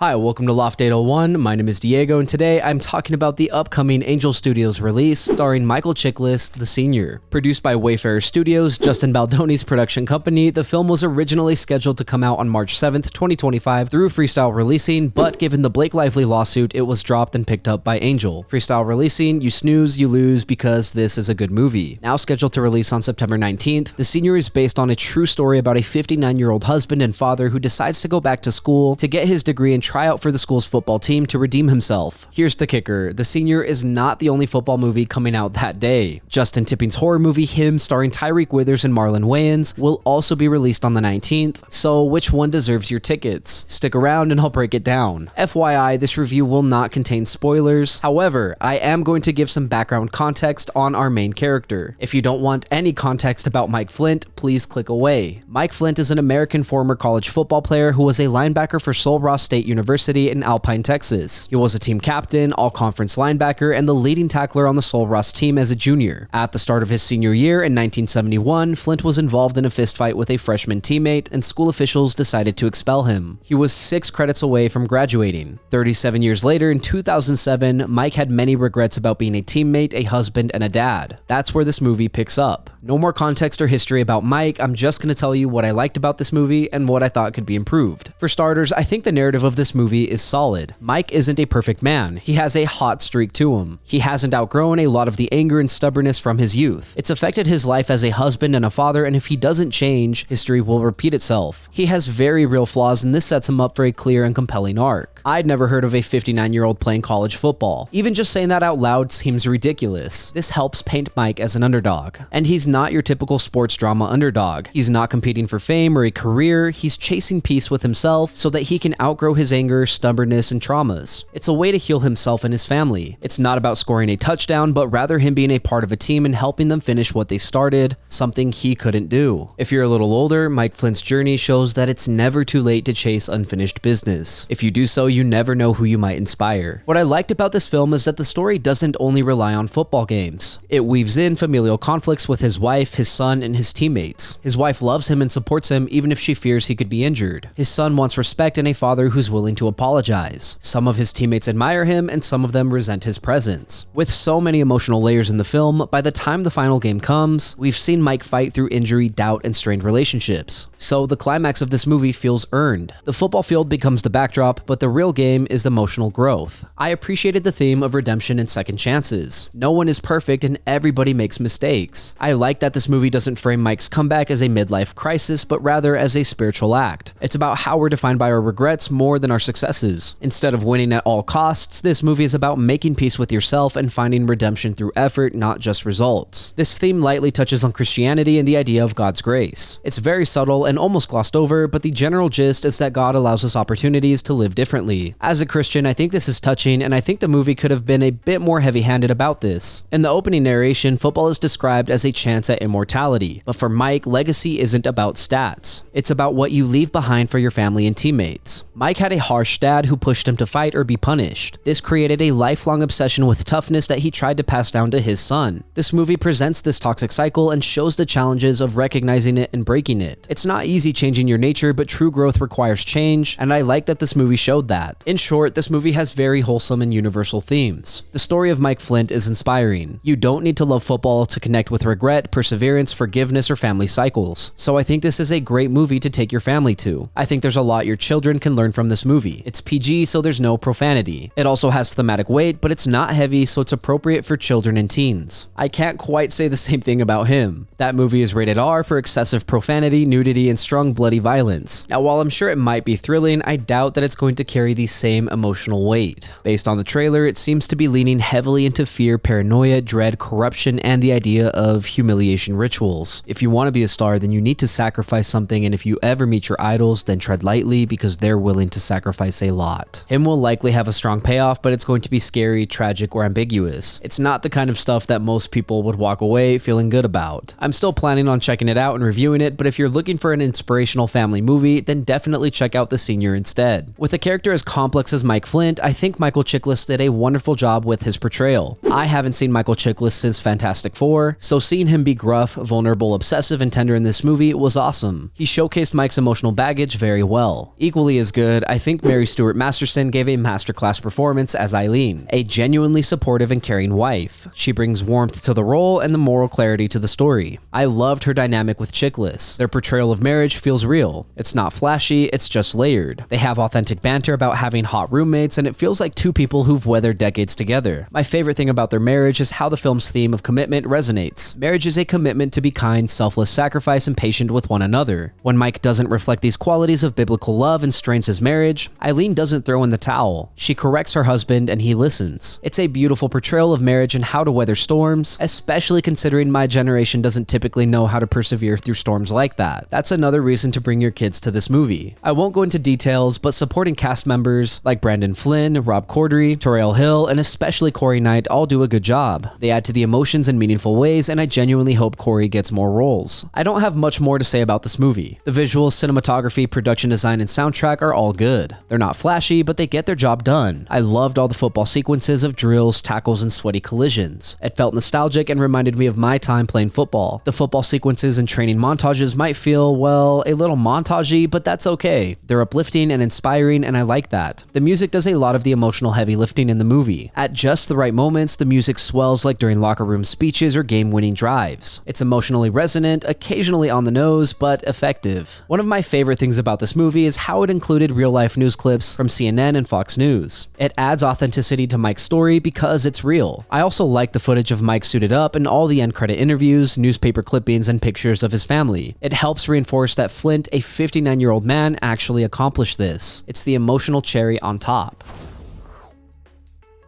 Hi, welcome to Loft 801. My name is Diego, and today I'm talking about the upcoming Angel Studios release starring Michael Chiklis, the Senior. Produced by Wayfarer Studios, Justin Baldoni's production company, the film was originally scheduled to come out on March 7th, 2025 through Freestyle Releasing, but given the Blake Lively lawsuit, it was dropped and picked up by Angel. Freestyle Releasing, you snooze, you lose, because this is a good movie. Now scheduled to release on September 19th, The Senior is based on a true story about a 59-year-old husband and father who decides to go back to school to get his degree and try out for the school's football team to redeem himself. Here's the kicker. The Senior is not the only football movie coming out that day. Justin Tipping's horror movie Him, starring Tyreek Withers and Marlon Wayans, will also be released on the 19th, so which one deserves your tickets? Stick around and I'll break it down. FYI, this review will not contain spoilers. However, I am going to give some background context on our main character. If you don't want any context about Mike Flynt, please click away. Mike Flynt is an American former college football player who was a linebacker for Sul Ross State University in Alpine, Texas. He was a team captain, all-conference linebacker, and the leading tackler on the Sul Ross team as a junior. At the start of his senior year in 1971, Flynt was involved in a fistfight with a freshman teammate, and school officials decided to expel him. He was 6 credits away from graduating. 37 years later, in 2007, Mike had many regrets about being a teammate, a husband, and a dad. That's where this movie picks up. No more context or history about Mike, I'm just going to tell you what I liked about this movie and what I thought could be improved. For starters, I think the narrative of this movie is solid. Mike isn't a perfect man. He has a hot streak to him. He hasn't outgrown a lot of the anger and stubbornness from his youth. It's affected his life as a husband and a father, and if he doesn't change, history will repeat itself. He has very real flaws, and this sets him up for a clear and compelling arc. I'd never heard of a 59-year-old playing college football. Even just saying that out loud seems ridiculous. This helps paint Mike as an underdog. And he's not your typical sports drama underdog. He's not competing for fame or a career. He's chasing peace with himself so that he can outgrow his anger, stubbornness, and traumas. It's a way to heal himself and his family. It's not about scoring a touchdown, but rather him being a part of a team and helping them finish what they started, something he couldn't do. If you're a little older, Mike Flynt's journey shows that it's never too late to chase unfinished business. If you do so, you never know who you might inspire. What I liked about this film is that the story doesn't only rely on football games. It weaves in familial conflicts with his wife, his son, and his teammates. His wife loves him and supports him even if she fears he could be injured. His son wants respect and a father who's willing to apologize. Some of his teammates admire him and some of them resent his presence. With so many emotional layers in the film, by the time the final game comes, we've seen Mike fight through injury, doubt, and strained relationships. So the climax of this movie feels earned. The football field becomes the backdrop, but the real game is the emotional growth. I appreciated the theme of redemption and second chances. No one is perfect and everybody makes mistakes. I like that this movie doesn't frame Mike's comeback as a midlife crisis, but rather as a spiritual act. It's about how we're defined by our regrets more than our successes. Instead of winning at all costs, this movie is about making peace with yourself and finding redemption through effort, not just results. This theme lightly touches on Christianity and the idea of God's grace. It's very subtle and almost glossed over, but the general gist is that God allows us opportunities to live differently. As a Christian, I think this is touching, and I think the movie could have been a bit more heavy-handed about this. In the opening narration, football is described as a chance at immortality, but for Mike, legacy isn't about stats. It's about what you leave behind for your family and teammates. Mike had a harsh dad who pushed him to fight or be punished. This created a lifelong obsession with toughness that he tried to pass down to his son. This movie presents this toxic cycle and shows the challenges of recognizing it and breaking it. It's not easy changing your nature, but true growth requires change, and I like that this movie showed that. In short, this movie has very wholesome and universal themes. The story of Mike Flynt is inspiring. You don't need to love football to connect with regret, perseverance, forgiveness, or family cycles. So I think this is a great movie to take your family to. I think there's a lot your children can learn from this movie. It's PG, so there's no profanity. It also has thematic weight, but it's not heavy, so it's appropriate for children and teens. I can't quite say the same thing about Him. That movie is rated R for excessive profanity, nudity, and strong bloody violence. Now, while I'm sure it might be thrilling, I doubt that it's going to carry the same emotional weight. Based on the trailer, it seems to be leaning heavily into fear, paranoia, dread, corruption, and the idea of humiliation rituals. If you want to be a star, then you need to sacrifice something, and if you ever meet your idols, then tread lightly because they're willing to sacrifice a lot. Him will likely have a strong payoff, but it's going to be scary, tragic, or ambiguous. It's not the kind of stuff that most people would walk away feeling good about. I'm still planning on checking it out and reviewing it, but if you're looking for an inspirational family movie, then definitely check out The Senior instead. With a character as complex as Mike Flynt, I think Michael Chiklis did a wonderful job with his portrayal. I haven't seen Michael Chiklis since Fantastic Four, so seeing him be gruff, vulnerable, obsessive, and tender in this movie was awesome. He showcased Mike's emotional baggage baggage very well. Equally as good, I think Marystuartmasterson gave a masterclass performance as Eileen, a genuinely supportive and caring wife. She brings warmth to the role and the moral clarity to the story. I loved her dynamic with Chiklis. Their portrayal of marriage feels real. It's not flashy, it's just layered. They have authentic banter about having hot roommates, and it feels like two people who've weathered decades together. My favorite thing about their marriage is how the film's theme of commitment resonates. Marriage is a commitment to be kind, selfless sacrifice, and patient with one another. When Mike doesn't reflect these qualities of biblical love and strains his marriage, Eileen doesn't throw in the towel. She corrects her husband and he listens. It's a beautiful portrayal of marriage and how to weather storms, especially considering my generation doesn't typically know how to persevere through storms like that. That's another reason to bring your kids to this movie. I won't go into details, but supporting cast members like Brandon Flynn, Rob Corddry, Terrell Hill, and especially Corey Knight all do a good job. They add to the emotions in meaningful ways, and I genuinely hope Corey gets more roles. I don't have much more to say about this movie. The visuals, cinematography, production design, and soundtrack are all good. They're not flashy, but they get their job done. I loved all the football sequences of drills, tackles, and sweaty collisions. It felt nostalgic and reminded me of my time playing football. The football sequences and training montages might feel, well, a little montagey, but that's okay. They're uplifting and inspiring, and I like that. The music does a lot of the emotional heavy lifting in the movie. At just the right moments, the music swells like during locker room speeches or game-winning drives. It's emotionally resonant, occasionally on the nose, but effective. One of my favorite things about this movie is how it included real-life news clips from CNN and Fox News. It adds authenticity to Mike's story because it's real. I also like the footage of Mike suited up and all the end credit interviews, newspaper clippings, and pictures of his family. It helps reinforce that Flynt, a 59-year-old man, actually accomplished this. It's the emotional cherry on top.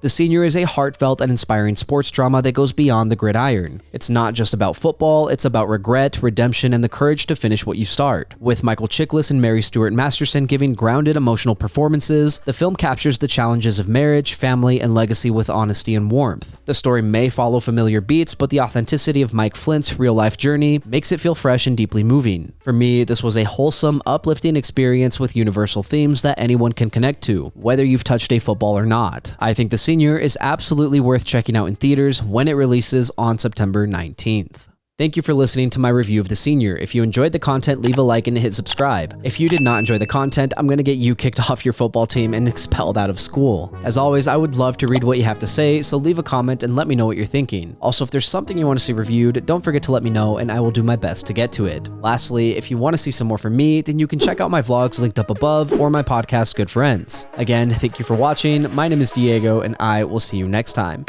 The Senior is a heartfelt and inspiring sports drama that goes beyond the gridiron. It's not just about football, it's about regret, redemption, and the courage to finish what you start. With Michael Chiklis and Marystuartmasterson giving grounded emotional performances, the film captures the challenges of marriage, family, and legacy with honesty and warmth. The story may follow familiar beats, but the authenticity of Mike Flynt's real-life journey makes it feel fresh and deeply moving. For me, this was a wholesome, uplifting experience with universal themes that anyone can connect to, whether you've touched a football or not. I think The Senior is absolutely worth checking out in theaters when it releases on September 19th. Thank you for listening to my review of The Senior. If you enjoyed the content, leave a like and hit subscribe. If you did not enjoy the content, I'm going to get you kicked off your football team and expelled out of school. As always, I would love to read what you have to say, so leave a comment and let me know what you're thinking. Also, if there's something you want to see reviewed, don't forget to let me know and I will do my best to get to it. Lastly, if you want to see some more from me, then you can check out my vlogs linked up above or my podcast, Good Friends. Again, thank you for watching. My name is Diego and I will see you next time.